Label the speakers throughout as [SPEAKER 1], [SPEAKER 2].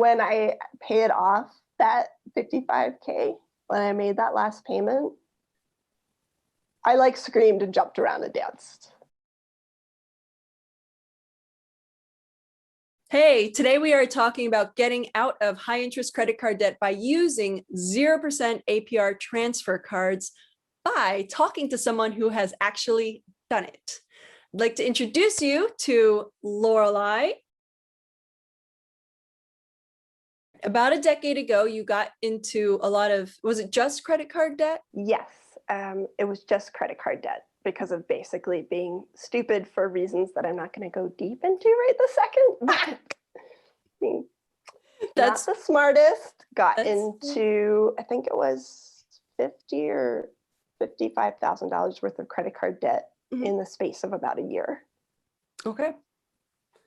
[SPEAKER 1] when I paid off that $55K, when I made that last payment, I like screamed and jumped around and danced.
[SPEAKER 2] Hey, today we are talking about getting out of high interest credit card debt by using 0% APR transfer cards by talking to someone who has actually done it. I'd like to introduce you to Lorelei. About a decade ago, you got into a lot of, was it just credit card debt?
[SPEAKER 1] Yes, it was just credit card debt because of basically being stupid for reasons that I'm not going to go deep into right this second. But being not the smartest, got into, I think it was $50,000 or $55,000 worth of credit card debt in the space of about a year.
[SPEAKER 2] Okay.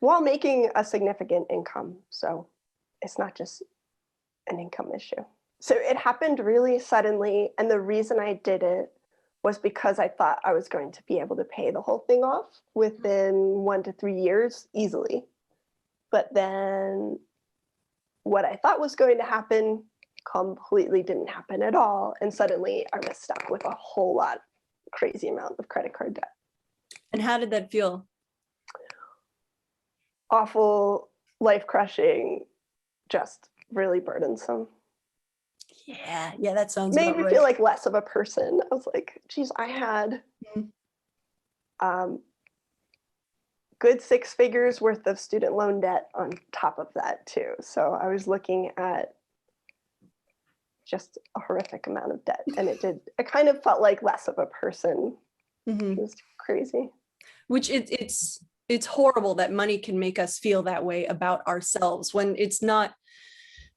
[SPEAKER 1] While making a significant income. So it's not just an income issue. So it happened really suddenly. And the reason I did it was because I thought I was going to be able to pay the whole thing off within 1 to 3 years easily. But then what I thought was going to happen completely didn't happen at all. And suddenly I was stuck with a whole lot, crazy amount of credit card debt.
[SPEAKER 2] And how did that feel?
[SPEAKER 1] Awful, life-crushing, just really burdensome.
[SPEAKER 2] Yeah, that sounds
[SPEAKER 1] made me feel like less of a person. I was like, geez, I had good 6 figures worth of student loan debt on top of that too. So I was looking at just a horrific amount of debt, and it kind of felt like less of a person. It was crazy.
[SPEAKER 2] Which it's horrible that money can make us feel that way about ourselves when it's not.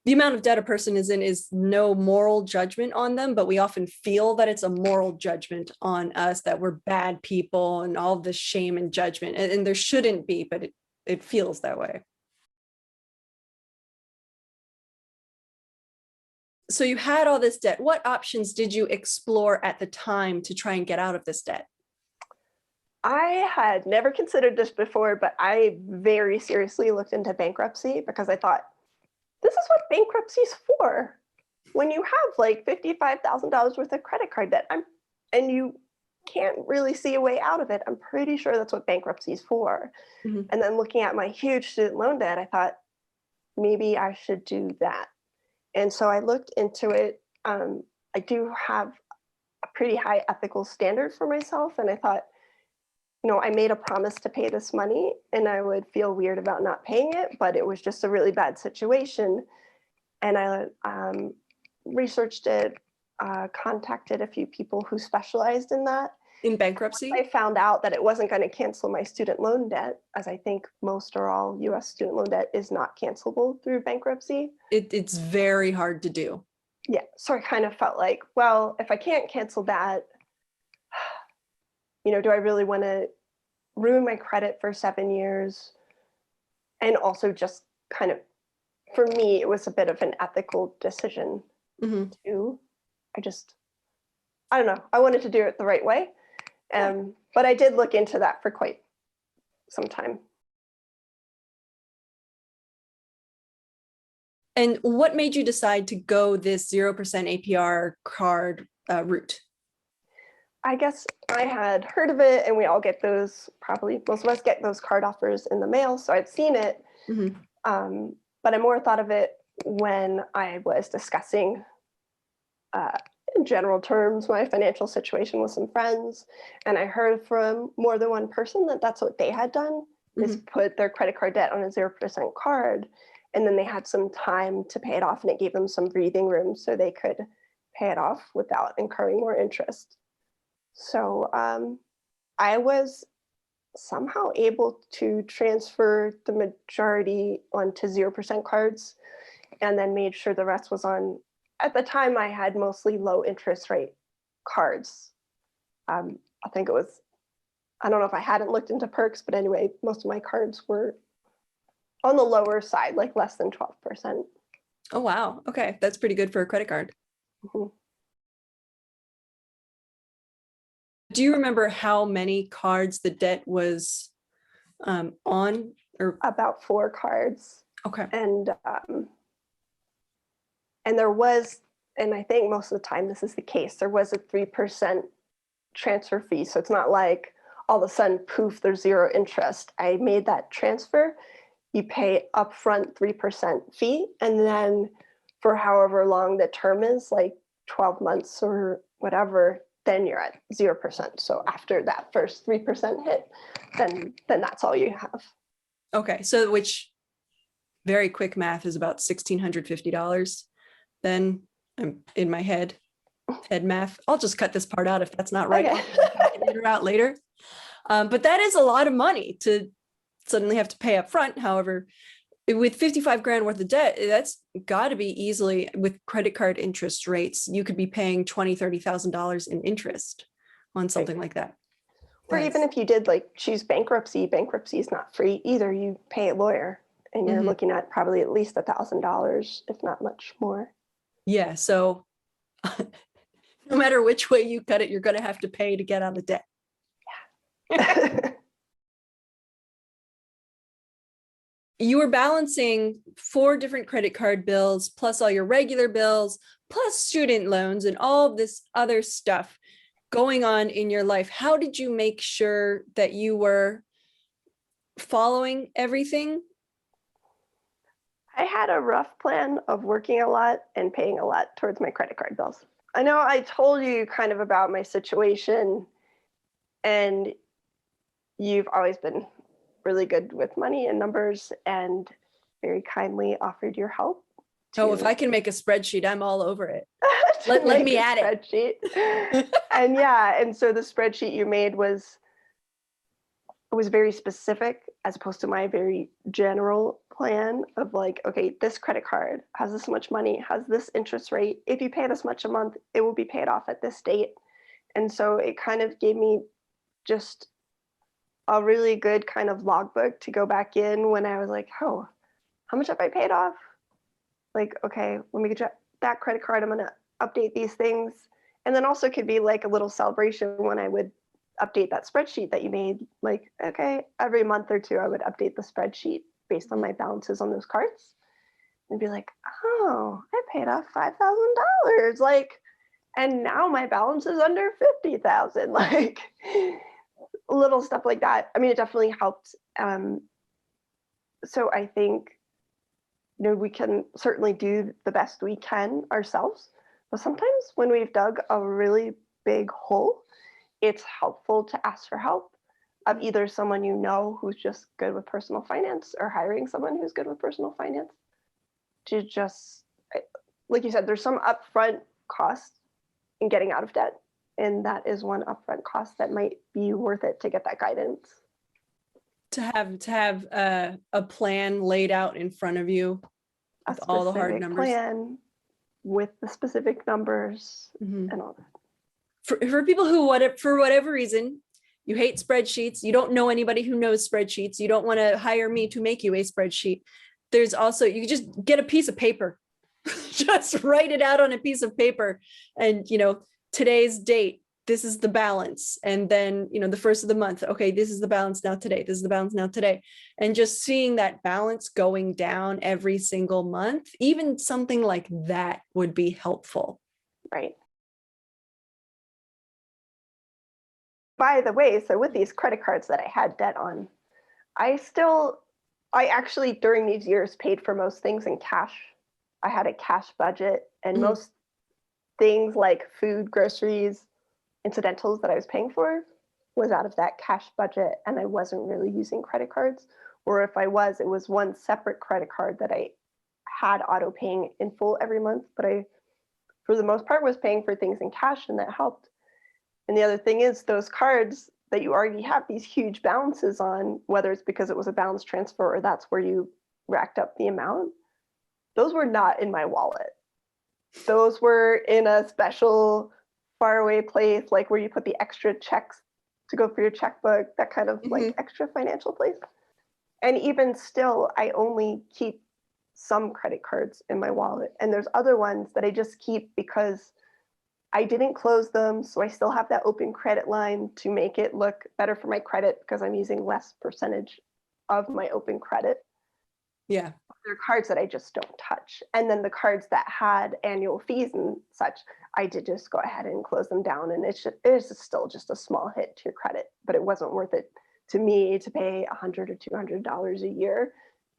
[SPEAKER 2] The amount of debt a person is in is no moral judgment on them, but we often feel that it's a moral judgment on us, that we're bad people and all this shame and judgment. And there shouldn't be, but it feels that way. So you had all this debt. What options did you explore at the time to try and get out of this debt?
[SPEAKER 1] I had never considered this before, but I very seriously looked into bankruptcy because I thought, this is what bankruptcy's for. When you have like $55,000 worth of credit card debt and you can't really see a way out of it, I'm pretty sure that's what bankruptcy is for. And then looking at my huge student loan debt, I thought, maybe I should do that. And so I looked into it. I do have a pretty high ethical standard for myself. And I thought, I made a promise to pay this money and I would feel weird about not paying it, but it was just a really bad situation. And I researched it, contacted a few people who specialized in that.
[SPEAKER 2] In bankruptcy?
[SPEAKER 1] I found out that it wasn't going to cancel my student loan debt, as I think most or all US student loan debt is not cancelable through bankruptcy.
[SPEAKER 2] It's very hard to do.
[SPEAKER 1] Yeah, so I kind of felt like, well, if I can't cancel that, do I really want to ruin my credit for 7 years? And also just kind of, for me, it was a bit of an ethical decision too. I don't know. I wanted to do it the right way. But I did look into that for quite some time.
[SPEAKER 2] And what made you decide to go this 0% APR card route?
[SPEAKER 1] I guess I had heard of it, and we all get those, probably most of us get those card offers in the mail, so I'd seen it. But I more thought of it when I was discussing, in general terms, my financial situation with some friends, and I heard from more than one person that that's what they had done, is put their credit card debt on a 0% card, and then they had some time to pay it off, and it gave them some breathing room so they could pay it off without incurring more interest. So I was somehow able to transfer the majority onto 0% cards and then made sure the rest was on. At the time, I had mostly low interest rate cards. I think it was, I don't know if I hadn't looked into perks, but anyway, most of my cards were on the lower side, like less than 12%.
[SPEAKER 2] Oh, wow. Okay. That's pretty good for a credit card. Do you remember how many cards the debt was on? Or
[SPEAKER 1] about 4 cards.
[SPEAKER 2] Okay.
[SPEAKER 1] And And there was, and I think most of the time this is the case, there was a 3% transfer fee. So it's not like all of a sudden, poof, there's zero interest. I made that transfer. You pay upfront 3% fee, and then for however long the term is, like 12 months or whatever, then you're at 0%. So after that first 3% hit, then that's all you have.
[SPEAKER 2] Okay, so which very quick math is about $1,650. Then I'm in my head math. I'll just cut this part out if that's not right.
[SPEAKER 1] Okay.
[SPEAKER 2] I'll calculate it out later. But that is a lot of money to suddenly have to pay up front. However, with 55 grand worth of debt, that's got to be easily, with credit card interest rates, you could be paying $20,000, $30,000 in interest on something like that.
[SPEAKER 1] Or even if you did like choose bankruptcy is not free either. You pay a lawyer, and you're looking at probably at least $1,000, if not much more.
[SPEAKER 2] Yeah. So no matter which way you cut it, you're going to have to pay to get out of debt.
[SPEAKER 1] Yeah.
[SPEAKER 2] You were balancing 4 different credit card bills, plus all your regular bills, plus student loans and all this other stuff going on in your life. How did you make sure that you were following everything?
[SPEAKER 1] I had a rough plan of working a lot and paying a lot towards my credit card bills. I know I told you kind of about my situation, and you've always been really good with money and numbers and very kindly offered your help.
[SPEAKER 2] Oh, if I can make a spreadsheet, I'm all over it. Let me add
[SPEAKER 1] it. And yeah, and so the spreadsheet you made was very specific as opposed to my very general plan of like, okay, this credit card has this much money, has this interest rate. If you pay this much a month, it will be paid off at this date. And so it kind of gave me just a really good kind of logbook to go back in when I was like, oh, how much have I paid off? Like, okay, let me get that credit card. I'm going to update these things. And then also could be like a little celebration when I would update that spreadsheet that you made. Like, okay, every month or two, I would update the spreadsheet based on my balances on those cards and be like, oh, I paid off $5,000. Like, and now my balance is under 50,000. Like, little stuff like that. I mean, it definitely helped. So I think, we can certainly do the best we can ourselves. But sometimes when we've dug a really big hole, it's helpful to ask for help of either someone who's just good with personal finance, or hiring someone who's good with personal finance to just, like you said, there's some upfront cost in getting out of debt. And that is one upfront cost that might be worth it to get that guidance. To
[SPEAKER 2] have a plan laid out in front of you with all the hard numbers.
[SPEAKER 1] Plan with the specific numbers and all that.
[SPEAKER 2] For people who, for whatever reason, you hate spreadsheets, you don't know anybody who knows spreadsheets, you don't want to hire me to make you a spreadsheet. There's also, you just get a piece of paper, just write it out on a piece of paper, and today's date, this is the balance. And then, the first of the month, okay, this is the balance now today. This is the balance now today. And just seeing that balance going down every single month, even something like that would be helpful.
[SPEAKER 1] Right. By the way, so with these credit cards that I had debt on, I actually during these years paid for most things in cash. I had a cash budget, and most things like food, groceries, incidentals that I was paying for was out of that cash budget, and I wasn't really using credit cards. Or if I was, it was one separate credit card that I had auto paying in full every month, but I, for the most part, was paying for things in cash, and that helped. And the other thing is, those cards that you already have these huge balances on, whether it's because it was a balance transfer or that's where you racked up the amount, those were not in my wallet. Those were in a special faraway place, like where you put the extra checks to go for your checkbook, that kind of like extra financial place. And even still, I only keep some credit cards in my wallet. And there's other ones that I just keep because I didn't close them. So I still have that open credit line to make it look better for my credit because I'm using less percentage of my open credit.
[SPEAKER 2] Yeah.
[SPEAKER 1] there are cards that I just don't touch. And then the cards that had annual fees and such, I did just go ahead and close them down. And it's still just a small hit to your credit, but it wasn't worth it to me to pay $100 or $200 a year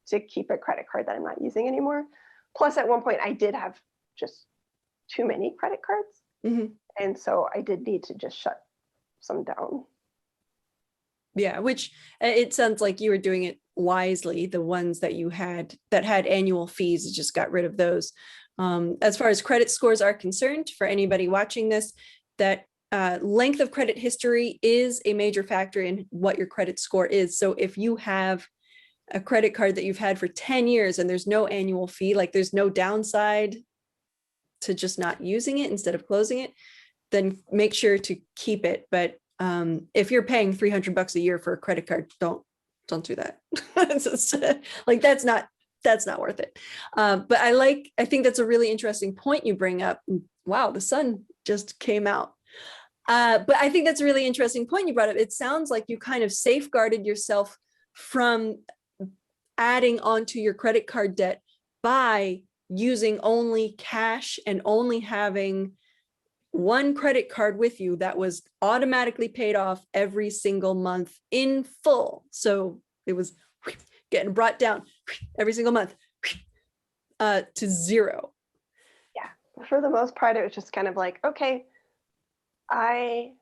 [SPEAKER 1] to keep a credit card that I'm not using anymore. Plus, at one point, I did have just too many credit cards.
[SPEAKER 2] Mm-hmm.
[SPEAKER 1] And so I did need to just shut some down.
[SPEAKER 2] Yeah, which it sounds like you were doing it wisely. The ones that you had that had annual fees, you just got rid of those. As far as credit scores are concerned, for anybody watching this, that length of credit history is a major factor in what your credit score is. So if you have a credit card that you've had for 10 years and there's no annual fee, like there's no downside to just not using it instead of closing it, then make sure to keep it. But if you're paying $300 a year for a credit card, don't do that. Like that's not worth it. But I think that's a really interesting point you bring up. Wow, the sun just came out. But I think that's a really interesting point you brought up. It sounds like you kind of safeguarded yourself from adding onto your credit card debt by using only cash and only having one credit card with you that was automatically paid off every single month in full. So it was getting brought down every single month to zero.
[SPEAKER 1] Yeah, for the most part, it was just kind of like, okay, I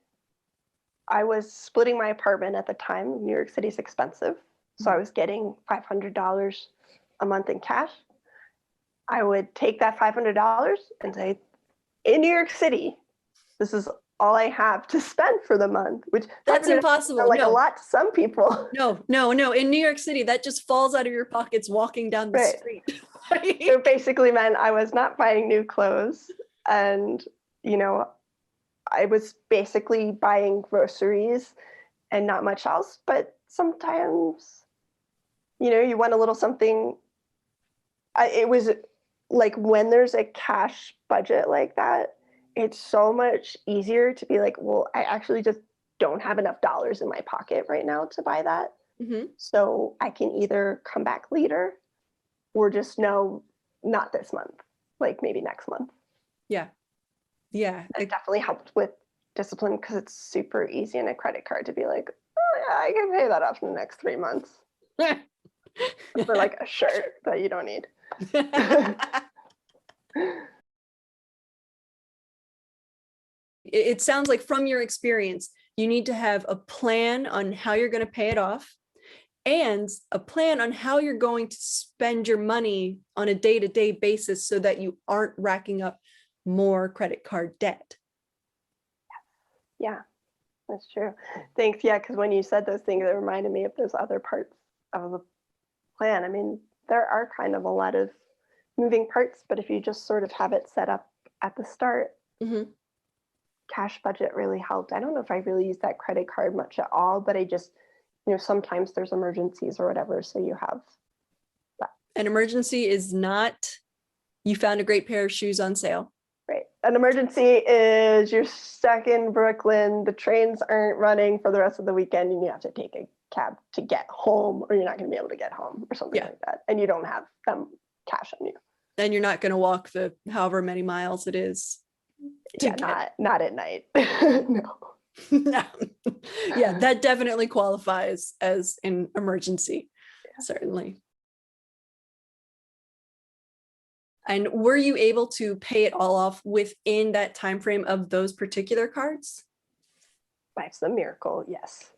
[SPEAKER 1] was splitting my apartment at the time. New York City's expensive. So I was getting $500 a month in cash. I would take that $500 and say, in New York City, this is all I have to spend for the month, which
[SPEAKER 2] that's impossible.
[SPEAKER 1] Like a lot to some people.
[SPEAKER 2] No. In New York City, that just falls out of your pockets walking down the street.
[SPEAKER 1] It basically meant I was not buying new clothes. And, I was basically buying groceries and not much else. But sometimes, you want a little something. It was like when there's a cash budget like that, it's so much easier to be like, well, I actually just don't have enough dollars in my pocket right now to buy that.
[SPEAKER 2] Mm-hmm.
[SPEAKER 1] So I can either come back later or just know not this month, like maybe next month.
[SPEAKER 2] Yeah.
[SPEAKER 1] It definitely helped with discipline because it's super easy in a credit card to be like, oh yeah, I can pay that off in the next 3 months. For like a shirt that you don't need.
[SPEAKER 2] It sounds like from your experience, you need to have a plan on how you're going to pay it off and a plan on how you're going to spend your money on a day-to-day basis so that you aren't racking up more credit card debt.
[SPEAKER 1] Yeah, that's true. Thanks. Yeah, because when you said those things, it reminded me of those other parts of the plan. I mean, there are kind of a lot of moving parts, but if you just sort of have it set up at the start, cash budget really helped. I don't know if I really use that credit card much at all, but I just, sometimes there's emergencies or whatever. So you have that.
[SPEAKER 2] An emergency is not, you found a great pair of shoes on sale.
[SPEAKER 1] Right. An emergency is you're stuck in Brooklyn, the trains aren't running for the rest of the weekend, and you have to take a cab to get home, or you're not going to be able to get home or something like that. And you don't have cash on you.
[SPEAKER 2] And you're not going to walk the however many miles it is.
[SPEAKER 1] Yeah, not at night. No.
[SPEAKER 2] No. Yeah, that definitely qualifies as an emergency. Yeah. Certainly. And were you able to pay it all off within that time frame of those particular cards?
[SPEAKER 1] By some miracle, yes.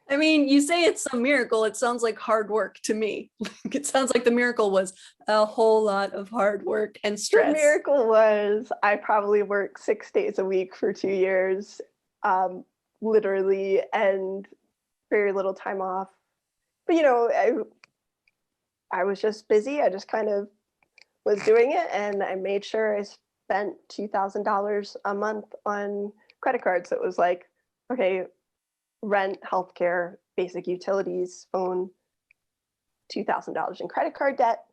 [SPEAKER 2] I mean, you say it's some miracle, it sounds like hard work to me. It sounds like the miracle was a whole lot of hard work and stress.
[SPEAKER 1] The miracle was I probably worked 6 days a week for 2 years, literally, and very little time off. But, I was just busy. I just kind of was doing it, and I made sure I spent $2,000 a month on credit cards. So it was like, okay, rent, healthcare, basic utilities, phone, $2,000 in credit card debt.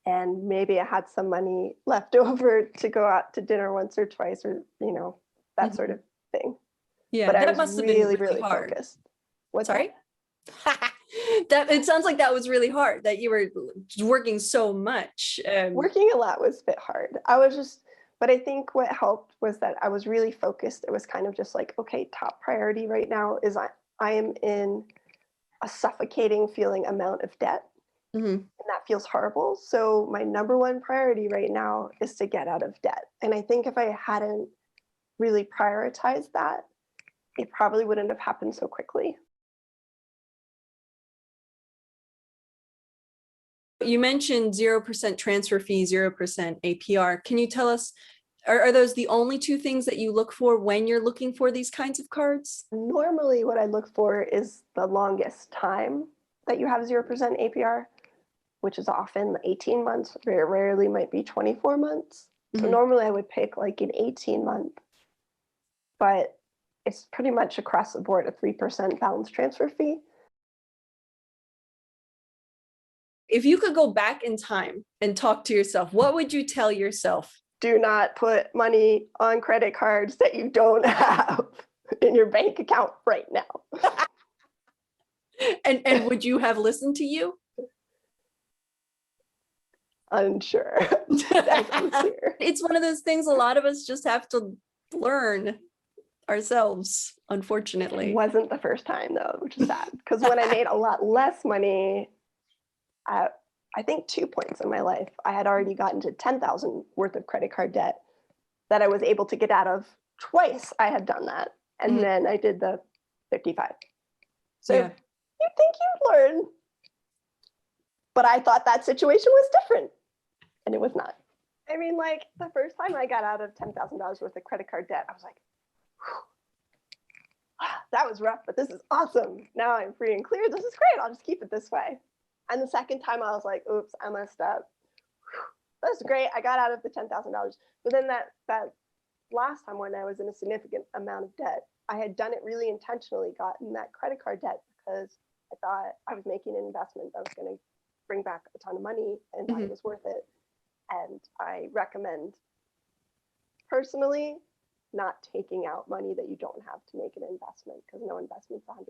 [SPEAKER 1] And maybe I had some money left over to go out to dinner once or twice, or, that sort of thing.
[SPEAKER 2] Yeah,
[SPEAKER 1] but
[SPEAKER 2] that
[SPEAKER 1] I was
[SPEAKER 2] must have
[SPEAKER 1] really,
[SPEAKER 2] been really hard.
[SPEAKER 1] Focused. What's
[SPEAKER 2] Sorry? That it sounds like that was really hard, that you were working so much.
[SPEAKER 1] Working a lot was a bit hard. But I think what helped was that I was really focused. It was kind of just like, okay, top priority right now is I am in a suffocating feeling amount of debt. And that feels horrible. So my number one priority right now is to get out of debt. And I think if I hadn't really prioritized that, it probably wouldn't have happened so quickly.
[SPEAKER 2] You mentioned 0% transfer fee, 0% APR. Can you tell us, are those the only two things that you look for when you're looking for these kinds of cards?
[SPEAKER 1] Normally, what I look for is the longest time that you have 0% APR, which is often 18 months, very rarely might be 24 months. So normally I would pick like an 18-month, but it's pretty much across the board a 3% balance transfer fee.
[SPEAKER 2] If you could go back in time and talk to yourself, what would you tell yourself?
[SPEAKER 1] Do not put money on credit cards that you don't have in your bank account right now.
[SPEAKER 2] And would you have listened to you?
[SPEAKER 1] Unsure. That's unclear.
[SPEAKER 2] It's one of those things a lot of us just have to learn ourselves, unfortunately.
[SPEAKER 1] It wasn't the first time though, which is sad. Because when I made a lot less money, at I think 2 points in my life, I had already gotten to 10,000 worth of credit card debt that I was able to get out of twice. I had done that. And then I did the 55. So you'd think you'd learn. But I thought that situation was different. And it was not. I mean, like the first time I got out of $10,000 worth of credit card debt, I was like, that was rough, but this is awesome. Now I'm free and clear. This is great. I'll just keep it this way. And the second time I was like, oops, I messed up. That's great. I got out of the $10,000. But then that last time when I was in a significant amount of debt, I had done it really intentionally, gotten that credit card debt because I thought I was making an investment that was going to bring back a ton of money and thought it was worth it. And I recommend personally not taking out money that you don't have to make an investment because no investment's 100%.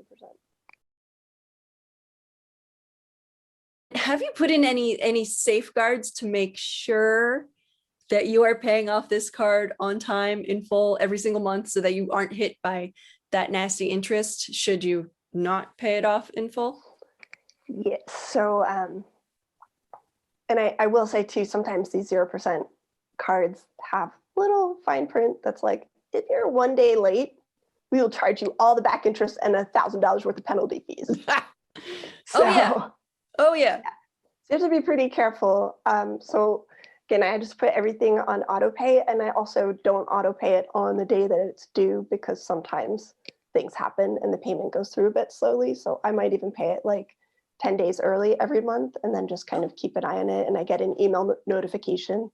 [SPEAKER 2] Have you put in any safeguards to make sure that you are paying off this card on time in full every single month so that you aren't hit by that nasty interest should you not pay it off in full?
[SPEAKER 1] Yes. So, and I will say too, sometimes these 0% cards have little fine print that's like, if you're 1 day late, we will charge you all the back interest and $1,000 worth of penalty fees.
[SPEAKER 2] Oh yeah. So you
[SPEAKER 1] have to be pretty careful. So again, I just put everything on autopay, and I also don't autopay it on the day that it's due because sometimes things happen and the payment goes through a bit slowly. So I might even pay it like 10 days early every month and then just kind of keep an eye on it. And I get an email notification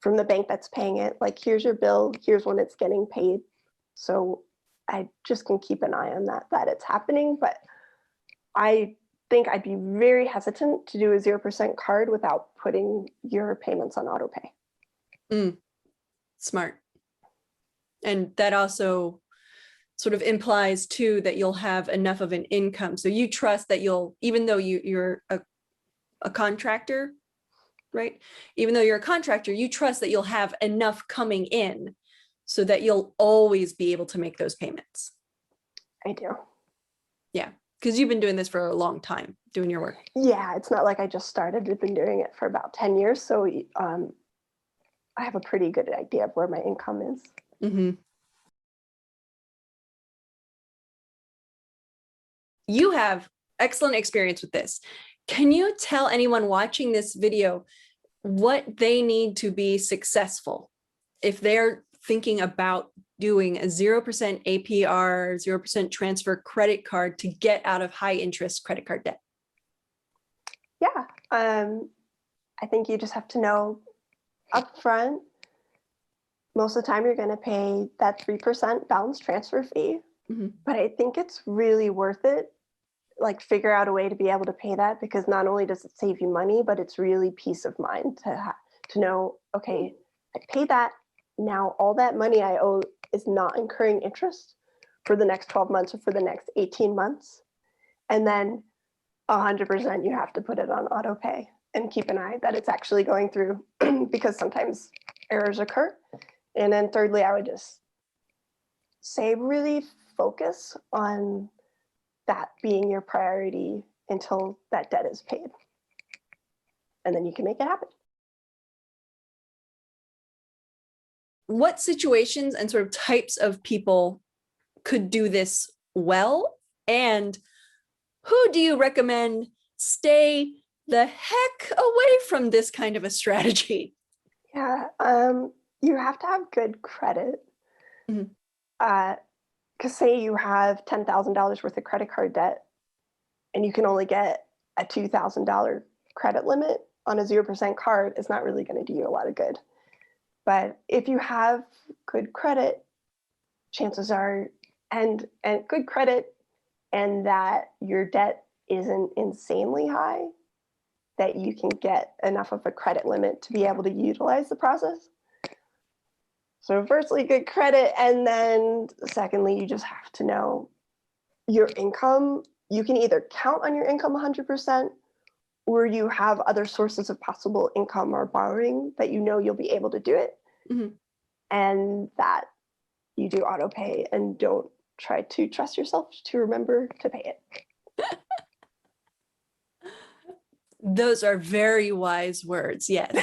[SPEAKER 1] from the bank that's paying it, like, here's your bill, here's when it's getting paid. So I just can keep an eye on that it's happening. But I think I'd be very hesitant to do a 0% card without putting your payments on autopay.
[SPEAKER 2] Smart. And that also sort of implies too that you'll have enough of an income. So you trust that you'll, even though you're a contractor, right? Even though you're a contractor, you trust that you'll have enough coming in so that you'll always be able to make those payments.
[SPEAKER 1] I do.
[SPEAKER 2] Yeah. Because you've been doing this for a long time, doing your work.
[SPEAKER 1] Yeah, it's not like I just started. I've been doing it for about 10 years. So I have a pretty good idea of where my income is.
[SPEAKER 2] You have excellent experience with this. Can you tell anyone watching this video what they need to be successful if they're thinking about doing a 0% APR, 0% transfer credit card to get out of high interest credit card debt?
[SPEAKER 1] Yeah, I think you just have to know upfront, most of the time you're going to pay that 3% balance transfer fee. But I think it's really worth it. Like, figure out a way to be able to pay that, because not only does it save you money, but it's really peace of mind to know, okay, I paid that. Now all that money I owe is not incurring interest for the next 12 months or for the next 18 months. And then 100% you have to put it on auto pay and keep an eye that it's actually going through because sometimes errors occur. And then thirdly, I would just say really focus on that being your priority until that debt is paid. And then you can make it happen.
[SPEAKER 2] What situations and sort of types of people could do this well? And who do you recommend stay the heck away from this kind of a strategy?
[SPEAKER 1] Yeah, you have to have good credit.
[SPEAKER 2] Mhm.
[SPEAKER 1] Because say you have $10,000 worth of credit card debt and you can only get a $2,000 credit limit on a 0% card, it's not really going to do you a lot of good. But if you have good credit, chances are, and good credit, and that your debt isn't insanely high, that you can get enough of a credit limit to be able to utilize the process. So firstly, good credit, and then secondly, you just have to know your income. You can either count on your income 100%, or you have other sources of possible income or borrowing that you know you'll be able to do it.
[SPEAKER 2] Mm-hmm.
[SPEAKER 1] And that you do auto pay and don't try to trust yourself to remember to pay it.
[SPEAKER 2] Those are very wise words, yes.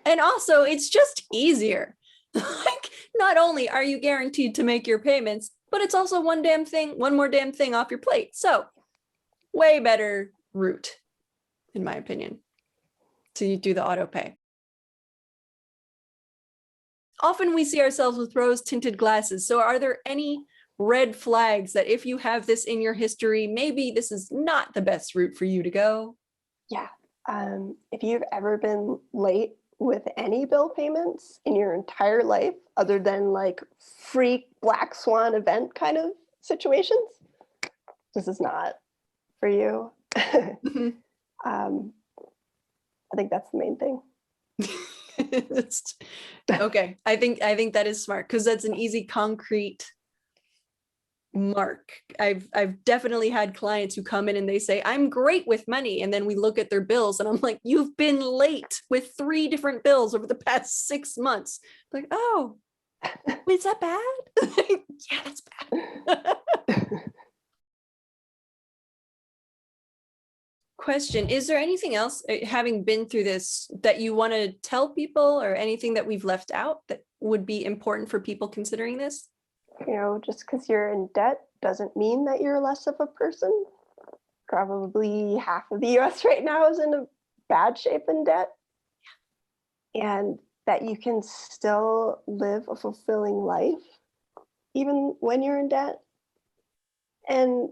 [SPEAKER 2] And also, it's just easier. Like, not only are you guaranteed to make your payments, but it's also one more damn thing off your plate. So, way better route, in my opinion, to do the auto pay. Often we see ourselves with rose-tinted glasses. So are there any red flags that if you have this in your history, maybe this is not the best route for you to go?
[SPEAKER 1] Yeah. If you've ever been late with any bill payments in your entire life, other than like freak black swan event kind of situations, this is not for you.
[SPEAKER 2] Mm-hmm.
[SPEAKER 1] I think that's the main thing.
[SPEAKER 2] Okay, I think that is smart because that's an easy, concrete mark. I've definitely had clients who come in and they say, I'm great with money. And then we look at their bills and I'm like, you've been late with 3 different bills over the past 6 months. Like, oh, wait, is that bad? Yeah, that's bad. Question, is there anything else, having been through this, that you want to tell people or anything that we've left out that would be important for people considering this?
[SPEAKER 1] You know, just because you're in debt doesn't mean that you're less of a person. Probably half of the US right now is in a bad shape in debt. And that you can still live a fulfilling life even when you're in debt. And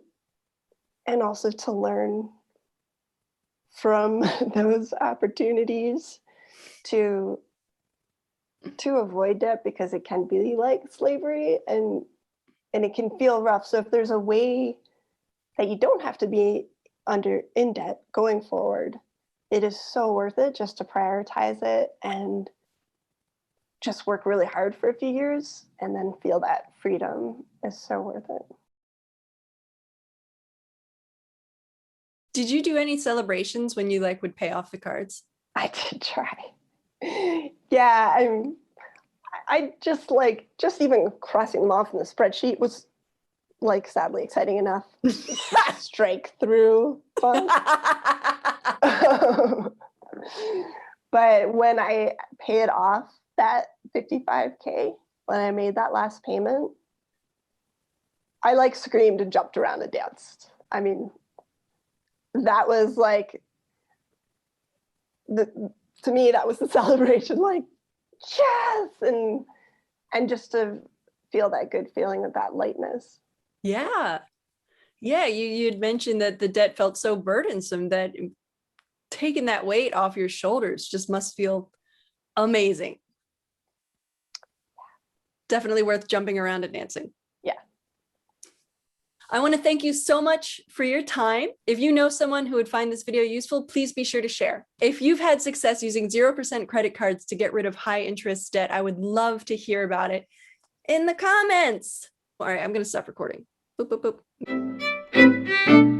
[SPEAKER 1] also to learn from those opportunities to avoid debt, because it can be like slavery and it can feel rough. So if there's a way that you don't have to be in debt going forward, it is so worth it just to prioritize it and just work really hard for a few years and then feel that freedom is so worth it.
[SPEAKER 2] Did you do any celebrations when you would pay off the cards?
[SPEAKER 1] I did try. Yeah, I just even crossing them off in the spreadsheet was sadly exciting enough. Strike through fun. But when I paid off that $55K, when I made that last payment, I screamed and jumped around and danced. I mean, that was to me, that was the celebration, yes, and just to feel that good feeling of that lightness.
[SPEAKER 2] Yeah. You'd mentioned that the debt felt so burdensome that taking that weight off your shoulders just must feel amazing. Definitely worth jumping around and dancing.
[SPEAKER 1] Yeah.
[SPEAKER 2] I want to thank you so much for your time. If you know someone who would find this video useful, please be sure to share. If you've had success using 0% credit cards to get rid of high interest debt, I would love to hear about it in the comments. All right, I'm going to stop recording. Boop, boop, boop.